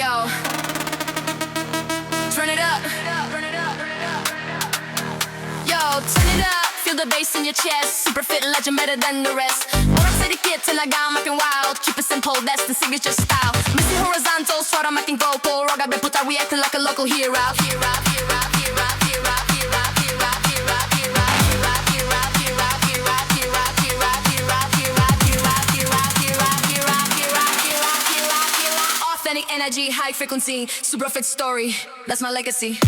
Yo, turn it up. Yo, turn it up. Feel the bass in your chest. Super fit legend, better than the rest. 모락새롭게 나가 마king wild. Keep it simple, that's the signature style. Missing horizontal, sword I'm acting vocal. Rock up, put that we acting like a local hero. Authentic energy, high frequency, super fit story. That's my legacy.